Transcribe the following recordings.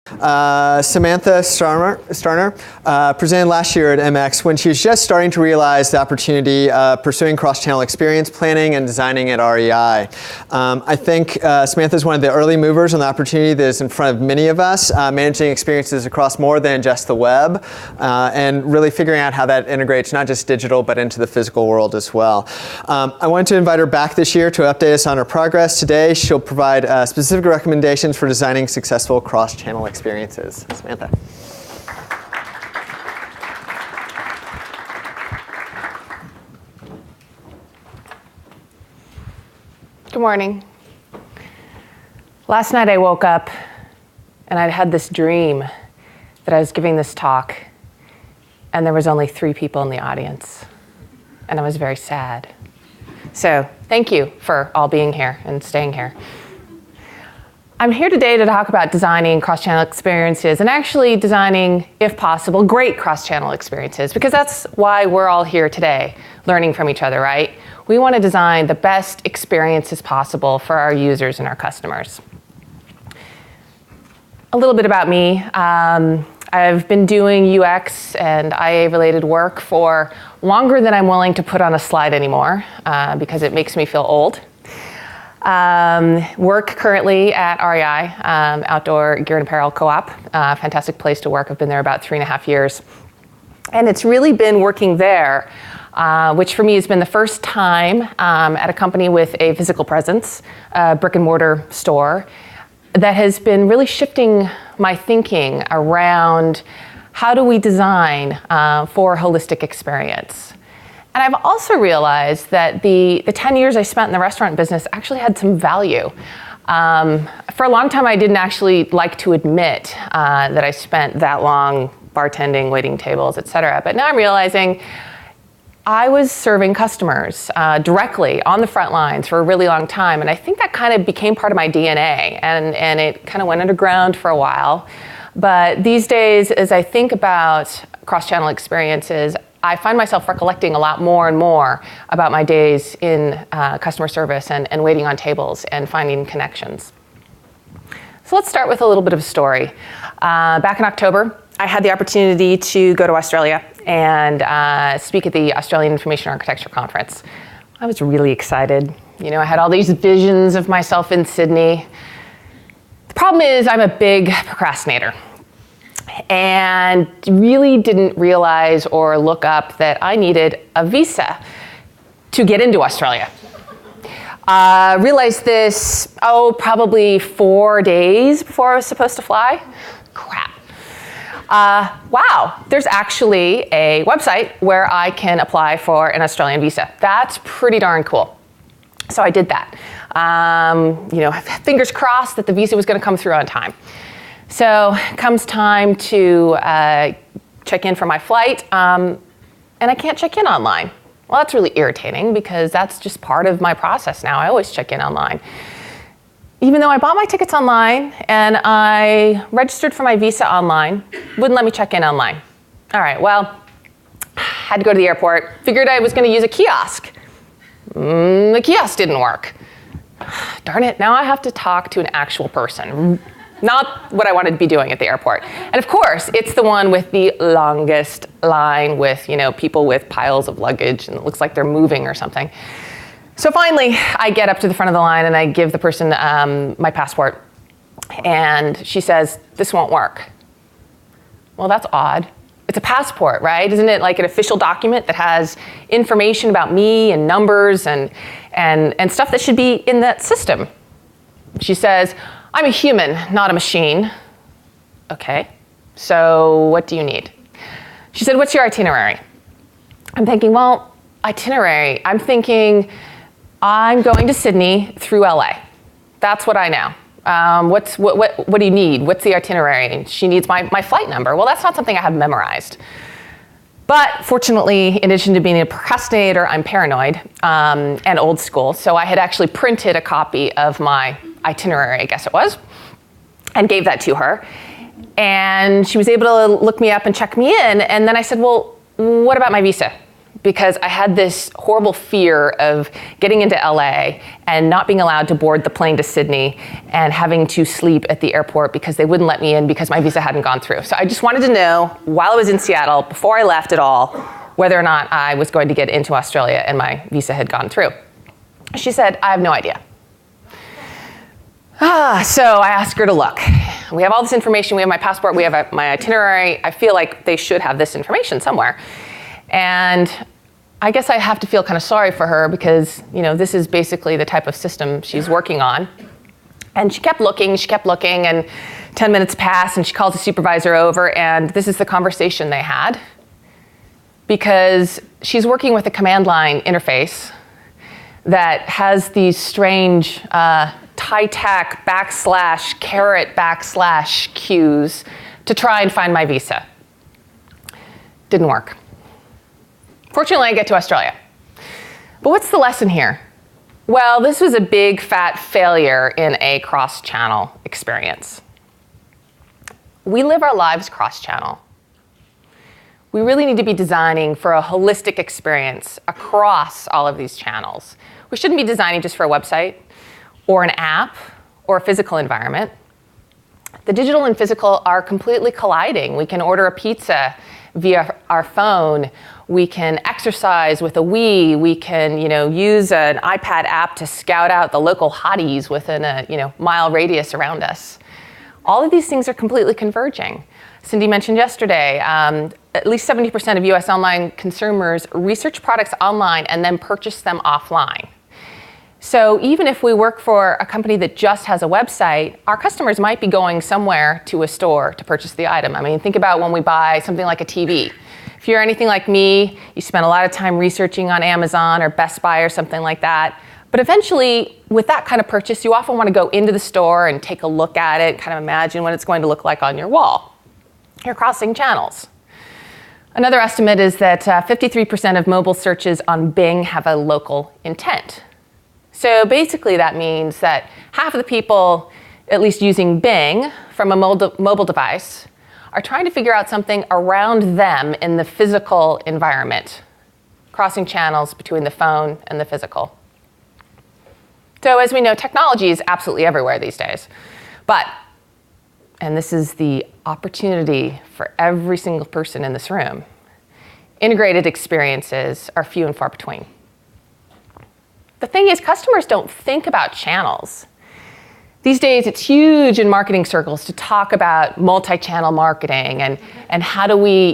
Samantha Starmer presented last year at MX when she was just starting to realize the opportunity pursuing cross-channel experience planning and designing at REI. I think Samantha is one of the early movers on the opportunity that is in front of many of us, managing experiences across more than just the web, and really figuring out how that integrates not just digital but into the physical world as well. I wanted to invite her back this year to update us on her progress. Today she'll provide specific recommendations for designing successful cross-channel experiences. Samantha. Good morning. Last night I woke up and I'd had this dream that I was giving this talk and there was only 3 people in the audience and I was very sad. So thank you for all being here and staying here. I'm here today to talk about designing cross-channel experiences and actually designing, if possible, great cross-channel experiences, because that's why we're all here today, learning from each other, right? We want to design the best experiences possible for our users and our customers. A little bit about me. I've been doing UX and IA-related work for longer than I'm willing to put on a slide anymore, because it makes me feel old. Work currently at REI, Outdoor Gear and Apparel Co-op. Fantastic place to work. I've been there about 3.5 years. And it's really been working there, which for me has been the first time at a company with a physical presence, a brick and mortar store, that has been really shifting my thinking around how do we design for a holistic experience. And I've also realized that the 10 years I spent in the restaurant business actually had some value. For a long time, I didn't actually like to admit that I spent that long bartending, waiting tables, et cetera. But now I'm realizing I was serving customers directly on the front lines for a really long time. And I think that kind of became part of my DNA. And it kind of went underground for a while. But these days, as I think about cross-channel experiences, I find myself recollecting a lot more and more about my days in customer service and waiting on tables and finding connections. So let's start with a little bit of a story. Back in October, I had the opportunity to go to Australia and speak at the Australian Information Architecture Conference. I was really excited. You know, I had all these visions of myself in Sydney. The problem is I'm a big procrastinator, and really didn't realize or look up that I needed a visa to get into Australia. Realized this, probably 4 days before I was supposed to fly. Crap. Wow, there's actually a website where I can apply for an Australian visa. That's pretty darn cool. So I did that. Fingers crossed that the visa was going to come through on time. So comes time to check in for my flight, and I can't check in online. Well, that's really irritating because that's just part of my process now. I always check in online. Even though I bought my tickets online and I registered for my visa online, wouldn't let me check in online. All right, well, had to go to the airport. Figured I was going to use a kiosk. The kiosk didn't work. Darn it, now I have to talk to an actual person. Not what I wanted to be doing at the airport. And of course, it's the one with the longest line with, people with piles of luggage and it looks like they're moving or something. So finally, I get up to the front of the line and I give the person my passport. And she says, "This won't work." Well, that's odd. It's a passport, right? Isn't it like an official document that has information about me and numbers and stuff that should be in that system? She says, "I'm a human, not a machine." Okay, so what do you need? She said, "What's your itinerary?" I'm thinking, well, itinerary. I'm thinking, I'm going to Sydney through LA. That's what I know. What do you need? What's the itinerary? And she needs my flight number. Well, that's not something I have memorized. But fortunately, in addition to being a procrastinator, I'm paranoid and old school. So I had actually printed a copy of my itinerary, I guess it was, and gave that to her. And she was able to look me up and check me in. And then I said, well, what about my visa? because I had this horrible fear of getting into LA and not being allowed to board the plane to Sydney and having to sleep at the airport because they wouldn't let me in because my visa hadn't gone through. So I just wanted to know, while I was in Seattle, before I left at all, whether or not I was going to get into Australia and my visa had gone through. She said, I have no idea. So I asked her to look. We have all this information. We have my passport. We have my itinerary. I feel like they should have this information somewhere. And I guess I have to feel kind of sorry for her because, this is basically the type of system she's working on. And she kept looking, and 10 minutes passed, and she called the supervisor over, and this is the conversation they had. Because she's working with a command line interface that has these strange TyTac / cues to try and find my visa. Didn't work. Fortunately, I get to Australia. But what's the lesson here? Well, this was a big fat failure in a cross-channel experience. We live our lives cross-channel. We really need to be designing for a holistic experience across all of these channels. We shouldn't be designing just for a website or an app or a physical environment. The digital and physical are completely colliding. We can order a pizza via our phone. We can exercise with a Wii. We can, use an iPad app to scout out the local hotties within a, mile radius around us. All of these things are completely converging. Cindy mentioned yesterday, at least 70% of US online consumers research products online and then purchase them offline. So even if we work for a company that just has a website, our customers might be going somewhere to a store to purchase the item. I mean, think about when we buy something like a TV. If you're anything like me, you spend a lot of time researching on Amazon or Best Buy or something like that. But eventually, with that kind of purchase, you often want to go into the store and take a look at it, kind of imagine what it's going to look like on your wall. You're crossing channels. Another estimate is that 53% of mobile searches on Bing have a local intent. So basically that means that half of the people, at least using Bing from a mobile device, are trying to figure out something around them in the physical environment, crossing channels between the phone and the physical. So as we know, technology is absolutely everywhere these days. But, and this is the opportunity for every single person in this room, integrated experiences are few and far between. The thing is, customers don't think about channels. These days, it's huge in marketing circles to talk about multi-channel marketing and how do we,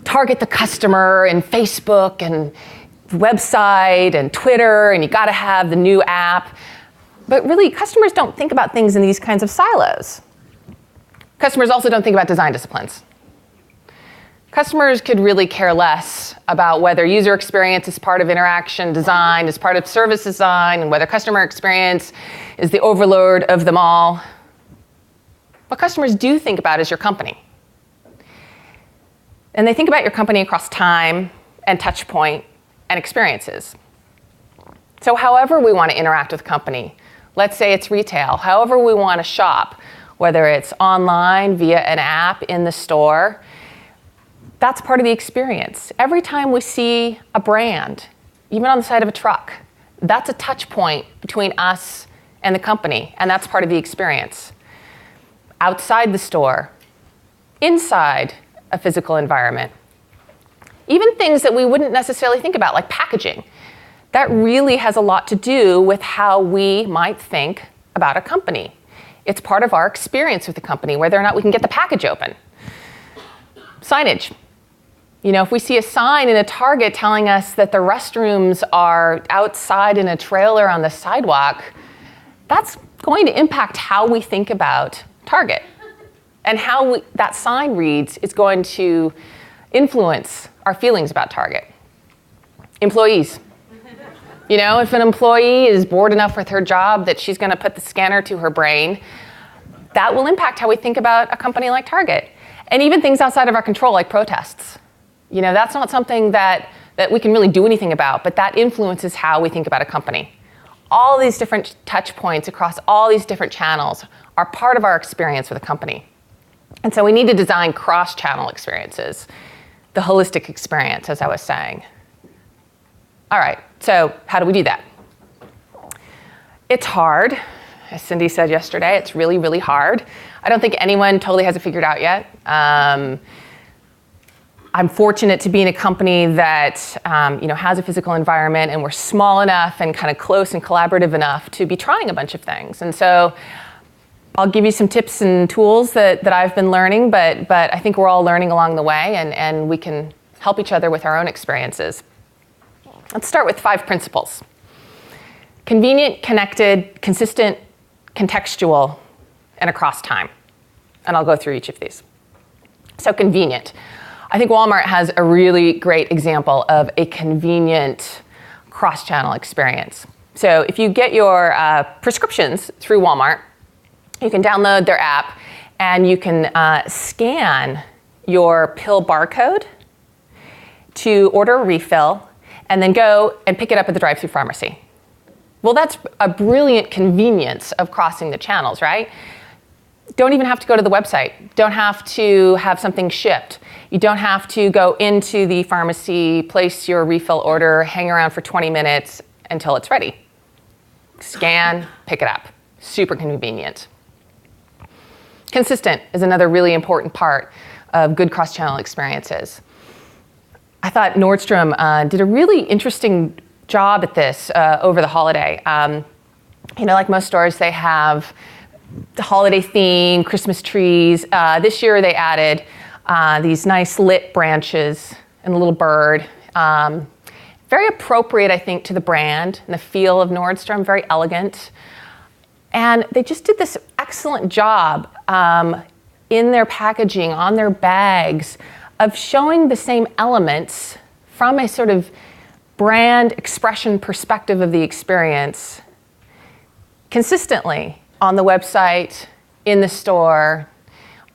target the customer in Facebook and website and Twitter, and you got to have the new app. But really, customers don't think about things in these kinds of silos. Customers also don't think about design disciplines. Customers could really care less about whether user experience is part of interaction design, is part of service design, and whether customer experience is the overload of them all. What customers do think about is your company. And they think about your company across time and touch point and experiences. So however we want to interact with company, let's say it's retail, however we want to shop, whether it's online, via an app, in the store, that's part of the experience. Every time we see a brand, even on the side of a truck, that's a touch point between us and the company, and that's part of the experience. Outside the store, inside a physical environment, even things that we wouldn't necessarily think about, like packaging, that really has a lot to do with how we might think about a company. It's part of our experience with the company, whether or not we can get the package open. Signage. If we see a sign in a Target telling us that the restrooms are outside in a trailer on the sidewalk, that's going to impact how we think about Target. And how that sign reads is going to influence our feelings about Target. Employees. If an employee is bored enough with her job that she's going to put the scanner to her brain, that will impact how we think about a company like Target. And even things outside of our control, like protests. That's not something that we can really do anything about, but that influences how we think about a company. All these different touch points across all these different channels are part of our experience with a company. And so we need to design cross-channel experiences, the holistic experience, as I was saying. All right, so how do we do that? It's hard. As Cindy said yesterday, it's really, really hard. I don't think anyone totally has it figured out yet. I'm fortunate to be in a company that has a physical environment, and we're small enough and kind of close and collaborative enough to be trying a bunch of things. And so I'll give you some tips and tools that I've been learning, but I think we're all learning along the way, and we can help each other with our own experiences. Let's start with 5 principles. Convenient, connected, consistent, contextual, and across time. And I'll go through each of these. So convenient. I think Walmart has a really great example of a convenient cross-channel experience. So if you get your prescriptions through Walmart, you can download their app and you can scan your pill barcode to order a refill and then go and pick it up at the drive-through pharmacy. Well, that's a brilliant convenience of crossing the channels, right? Don't even have to go to the website. Don't have to have something shipped. You don't have to go into the pharmacy, place your refill order, hang around for 20 minutes until it's ready. Scan, pick it up. Super convenient. Consistent is another really important part of good cross-channel experiences. I thought Nordstrom did a really interesting job at this over the holiday. Like most stores, they have the holiday theme, Christmas trees. This year they added these nice lit branches and a little bird. Very appropriate, I think, to the brand and the feel of Nordstrom, very elegant. And they just did this excellent job in their packaging, on their bags, of showing the same elements from a sort of brand expression perspective of the experience consistently on the website, in the store,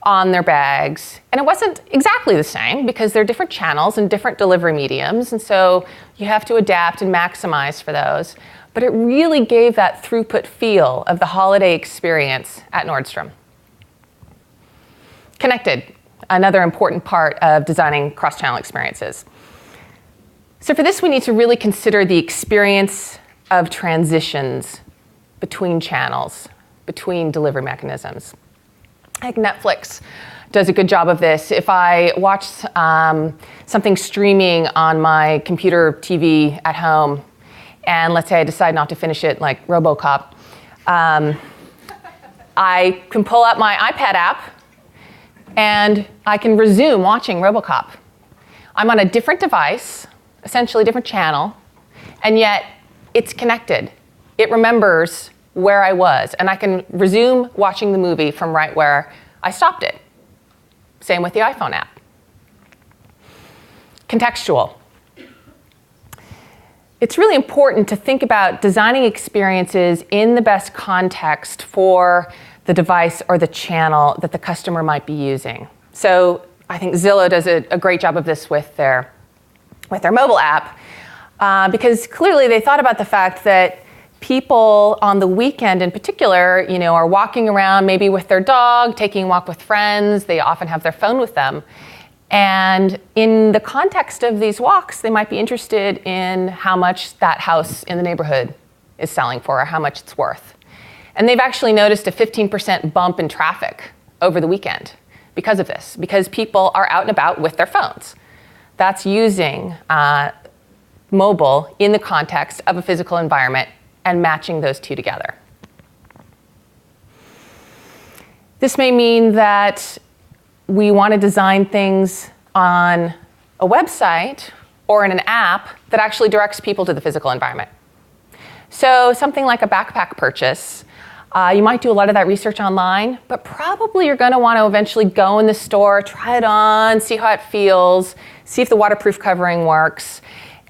on their bags. And it wasn't exactly the same because they're different channels and different delivery mediums, and so you have to adapt and maximize for those. But it really gave that throughput feel of the holiday experience at Nordstrom. Connected, another important part of designing cross-channel experiences. So for this, we need to really consider the experience of transitions between channels, between delivery mechanisms. I think Netflix does a good job of this. If I watch something streaming on my computer TV at home, and let's say I decide not to finish it, like RoboCop, I can pull up my iPad app and I can resume watching RoboCop. I'm on a different device, essentially a different channel, and yet it's connected. It remembers where I was, and I can resume watching the movie from right where I stopped it. Same with the iPhone app. Contextual. It's really important to think about designing experiences in the best context for the device or the channel that the customer might be using. So I think Zillow does a great job of this with their mobile app, because clearly they thought about the fact that people on the weekend in particular, are walking around maybe with their dog, taking a walk with friends. They often have their phone with them. And in the context of these walks, they might be interested in how much that house in the neighborhood is selling for, or how much it's worth. And they've actually noticed a 15% bump in traffic over the weekend because of this, because people are out and about with their phones. That's using mobile in the context of a physical environment and matching those two together. This may mean that we want to design things on a website or in an app that actually directs people to the physical environment. So something like a backpack purchase, you might do a lot of that research online, but probably you're going to want to eventually go in the store, try it on, see how it feels, see if the waterproof covering works.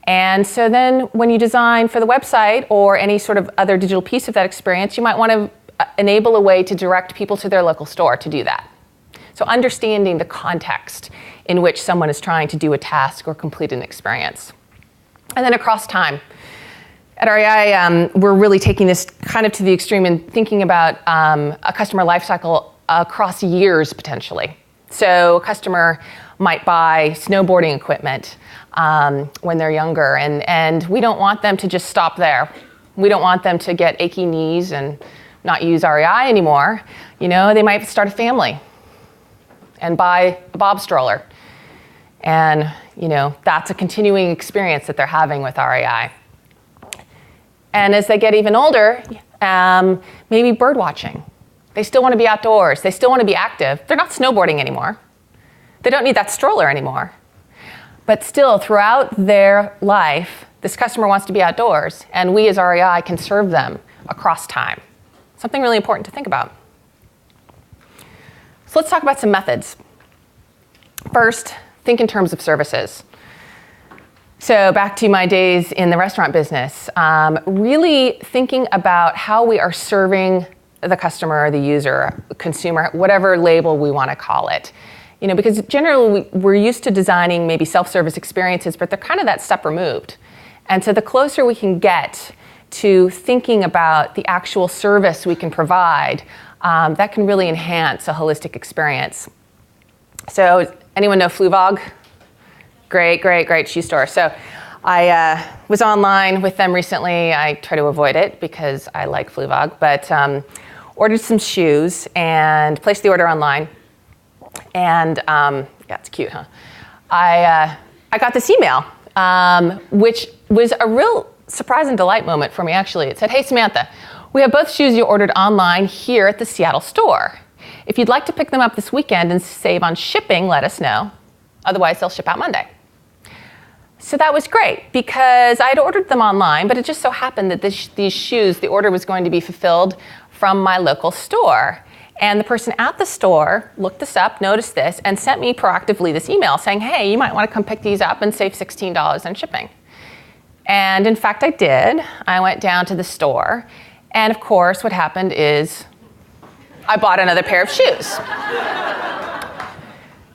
And so then when you design for the website or any sort of other digital piece of that experience, you might want to enable a way to direct people to their local store to do that. So understanding the context in which someone is trying to do a task or complete an experience. And then across time. At REI, we're really taking this kind of to the extreme and thinking about a customer lifecycle across years potentially. So a customer might buy snowboarding equipment when they're younger. And we don't want them to just stop there. We don't want them to get achy knees and not use REI anymore. You know, they might start a family and buy a Bob stroller. And, you know, that's a continuing experience that they're having with REI. And as they get even older, maybe bird watching. They still want to be outdoors. They still want to be active. They're not snowboarding anymore. They don't need that stroller anymore. But still, throughout their life, this customer wants to be outdoors, and we as REI can serve them across time. Something really important to think about. So let's talk about some methods. First, think in terms of services. So back to my days in the restaurant business, really thinking about how we are serving the customer, the user, consumer, whatever label we want to call it. You know, because generally we're used to designing maybe self-service experiences, but they're kind of that step removed. And so the closer we can get to thinking about the actual service we can provide, that can really enhance a holistic experience. So anyone know Fluvog? Great shoe store. So I was online with them recently. I try to avoid it because I like Fluvog, but ordered some shoes and placed the order online. And yeah, it's cute, huh? I got this email, which was a real surprise and delight moment for me, actually. It said, "Hey, Samantha, we have both shoes you ordered online here at the Seattle store. If you'd like to pick them up this weekend and save on shipping, let us know. Otherwise, they'll ship out Monday." So that was great because I had ordered them online, but it just so happened that these shoes, the order was going to be fulfilled from my local store. And the person at the store looked this up, noticed this, and sent me proactively this email saying, "Hey, you might want to come pick these up and save $16 on shipping." And in fact, I did. I went down to the store. And of course, what happened is I bought another pair of shoes.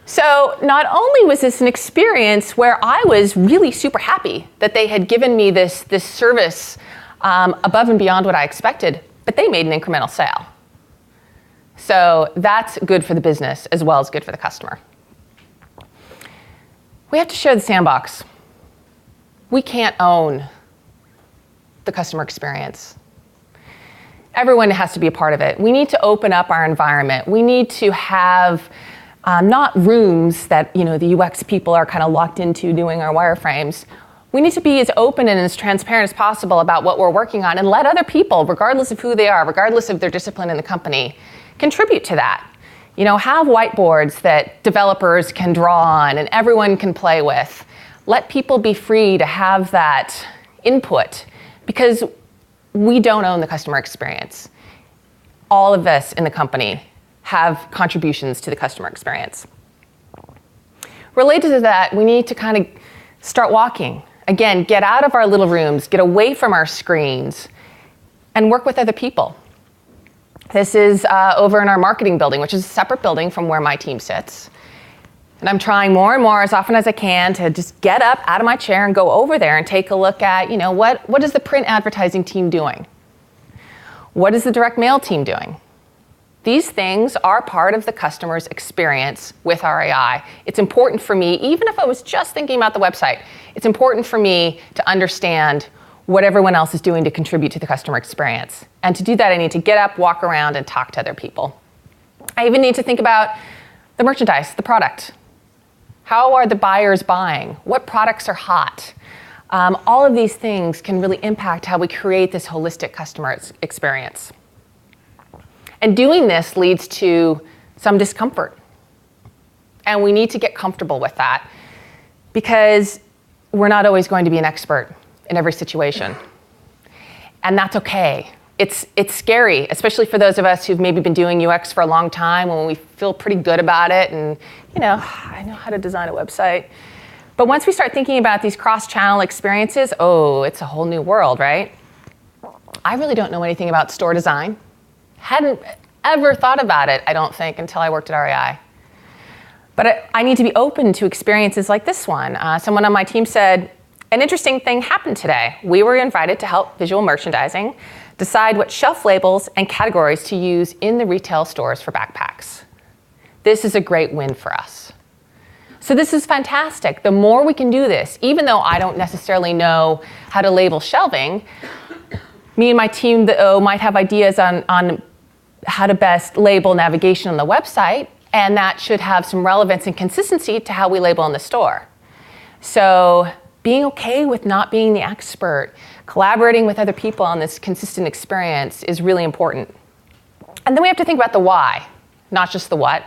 So not only was this an experience where I was really super happy that they had given me this service above and beyond what I expected, but they made an incremental sale. So that's good for the business as well as good for the customer. We have to share the sandbox. We can't own the customer experience. Everyone has to be a part of it. We need to open up our environment. We need to have not rooms that the UX people are kind of locked into doing our wireframes. We need to be as open and as transparent as possible about what we're working on and let other people, regardless of who they are, regardless of their discipline in the company, contribute to that. Have whiteboards that developers can draw on and everyone can play with. Let people be free to have that input because we don't own the customer experience. All of us in the company have contributions to the customer experience. Related to that, we need to kind of start walking. Again, get out of our little rooms, get away from our screens, and work with other people. This is over in our marketing building, which is a separate building from where my team sits. And I'm trying more and more as often as I can to just get up out of my chair and go over there and take a look at, what is the print advertising team doing? What is the direct mail team doing? These things are part of the customer's experience with REI. It's important for me, even if I was just thinking about the website, it's important for me to understand what everyone else is doing to contribute to the customer experience. And to do that, I need to get up, walk around, and talk to other people. I even need to think about the merchandise, the product. How are the buyers buying? What products are hot? All of these things can really impact how we create this holistic customer experience. And doing this leads to some discomfort. And we need to get comfortable with that because we're not always going to be an expert in every situation. And that's okay. It's scary, especially for those of us who've maybe been doing UX for a long time when we feel pretty good about it and, I know how to design a website. But once we start thinking about these cross-channel experiences, it's a whole new world, right? I really don't know anything about store design. Hadn't ever thought about it, I don't think, until I worked at REI. But I need to be open to experiences like this one. Someone on my team said, an interesting thing happened today. We were invited to help visual merchandising decide what shelf labels and categories to use in the retail stores for backpacks. This is a great win for us. So this is fantastic. The more we can do this, even though I don't necessarily know how to label shelving, me and my team might have ideas on how to best label navigation on the website, and that should have some relevance and consistency to how we label in the store. So being okay with not being the expert, collaborating with other people on this consistent experience is really important. And then we have to think about the why, not just the what.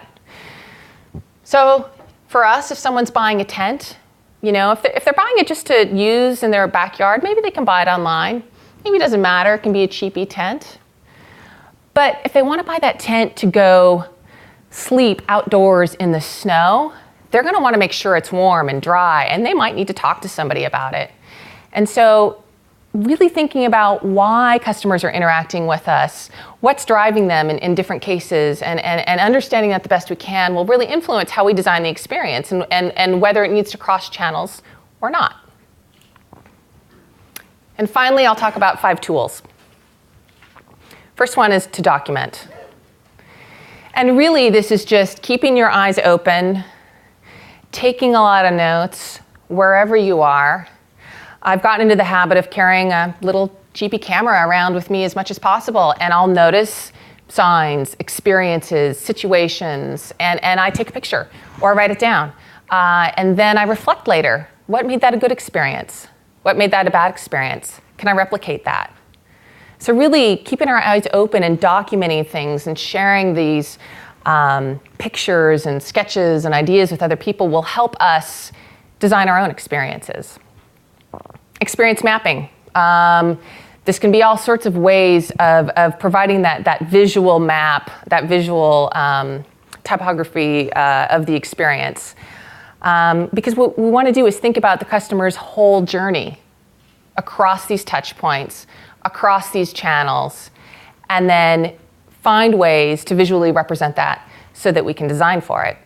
So for us, if someone's buying a tent, if they're buying it just to use in their backyard, maybe they can buy it online. Maybe it doesn't matter, it can be a cheapy tent. But if they want to buy that tent to go sleep outdoors in the snow, they're going to want to make sure it's warm and dry, and they might need to talk to somebody about it. And so really thinking about why customers are interacting with us, what's driving them in different cases, and understanding that the best we can will really influence how we design the experience and whether it needs to cross channels or not. And finally, I'll talk about 5 tools. First one is to document. And really, this is just keeping your eyes open, taking a lot of notes wherever you are. I've gotten into the habit of carrying a little cheapy camera around with me as much as possible, and I'll notice signs, experiences, situations, and I take a picture or write it down. And then I reflect later. What made that a good experience? What made that a bad experience? Can I replicate that? So really keeping our eyes open and documenting things and sharing these pictures and sketches and ideas with other people will help us design our own experiences. Experience mapping. This can be all sorts of ways of providing that visual map, that visual typography of the experience. Because what we want to do is think about the customer's whole journey across these touch points, across these channels, and then find ways to visually represent that so that we can design for it.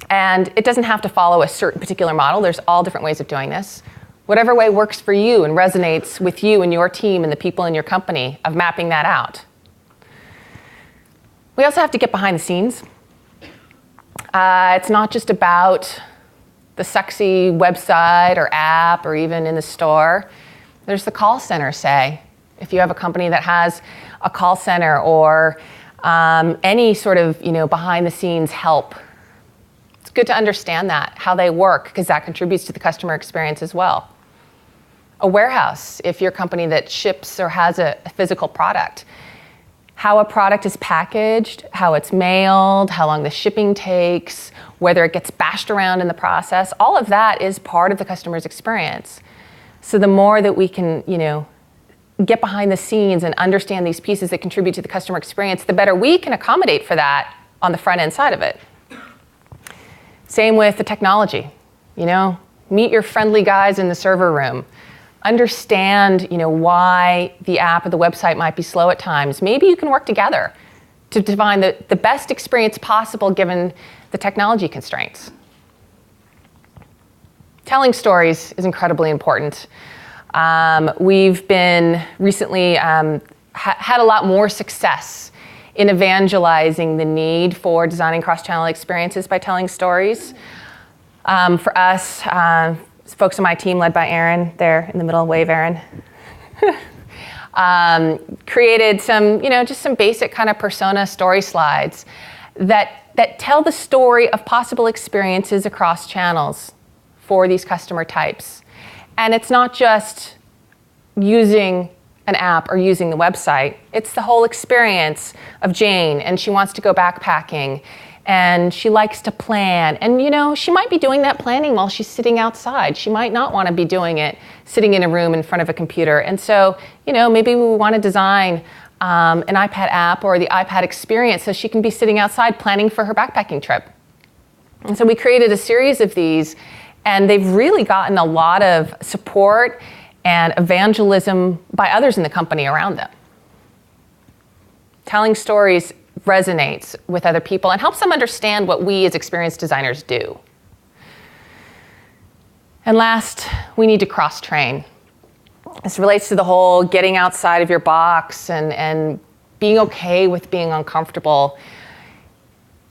And it doesn't have to follow a certain particular model. There's all different ways of doing this. Whatever way works for you and resonates with you and your team and the people in your company of mapping that out. We also have to get behind the scenes. It's not just about the sexy website or app or even in the store. There's the call center, say. If you have a company that has a call center or any sort of behind the scenes help, it's good to understand that, how they work, because that contributes to the customer experience as well. A warehouse, if you're a company that ships or has a physical product, how a product is packaged, how it's mailed, how long the shipping takes, whether it gets bashed around in the process, all of that is part of the customer's experience. So the more that we can, get behind the scenes and understand these pieces that contribute to the customer experience, the better we can accommodate for that on the front end side of it. Same with the technology. Meet your friendly guys in the server room. Understand, why the app or the website might be slow at times. Maybe you can work together to define the best experience possible given the technology constraints. Telling stories is incredibly important. We've been recently had a lot more success in evangelizing the need for designing cross-channel experiences by telling stories. For us, folks on my team led by Aaron, there in the middle, wave Aaron, created some, just some basic kind of persona story slides that tell the story of possible experiences across channels for these customer types. And it's not just using an app or using the website, it's the whole experience of Jane, and she wants to go backpacking, and she likes to plan. And she might be doing that planning while she's sitting outside. She might not want to be doing it sitting in a room in front of a computer. And so, maybe we want to design an iPad app or the iPad experience so she can be sitting outside planning for her backpacking trip. And so we created a series of these, and they've really gotten a lot of support and evangelism by others in the company around them. Telling stories resonates with other people and helps them understand what we as experienced designers do. And last, we need to cross-train. This relates to the whole getting outside of your box and being okay with being uncomfortable.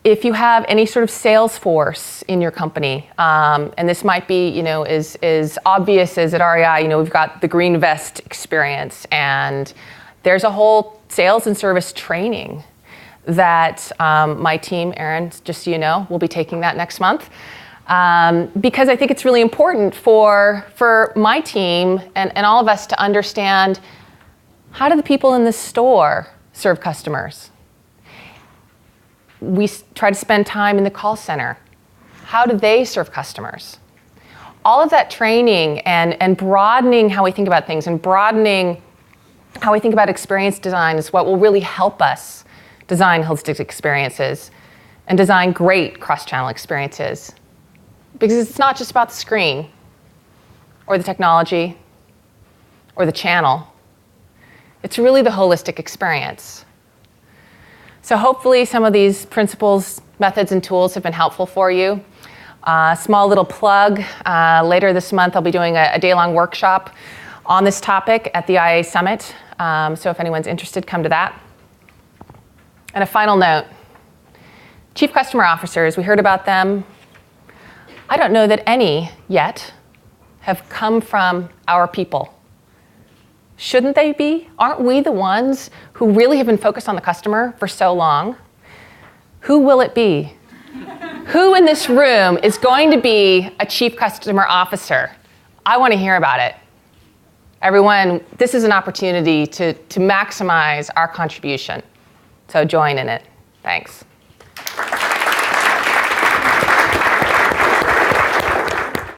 If you have any sort of sales force in your company, and this might be, as obvious as at REI, we've got the green vest experience, and there's a whole sales and service training that my team, Erin, just so you know, will be taking that next month. Because I think it's really important for my team and all of us to understand, how do the people in the store serve customers? We try to spend time in the call center. How do they serve customers? All of that training and broadening how we think about things and broadening how we think about experience design is what will really help us design holistic experiences and design great cross-channel experiences. Because it's not just about the screen or the technology or the channel. It's really the holistic experience. So hopefully some of these principles, methods, and tools have been helpful for you. Small little plug, later this month I'll be doing a day-long workshop on this topic at the IA Summit. So if anyone's interested, come to that. And a final note, Chief Customer Officers, we heard about them. I don't know that any yet have come from our people. Shouldn't they be? Aren't we the ones who really have been focused on the customer for so long? Who will it be? Who in this room is going to be a Chief Customer Officer? I want to hear about it. Everyone, this is an opportunity to maximize our contribution. So join in it. Thanks.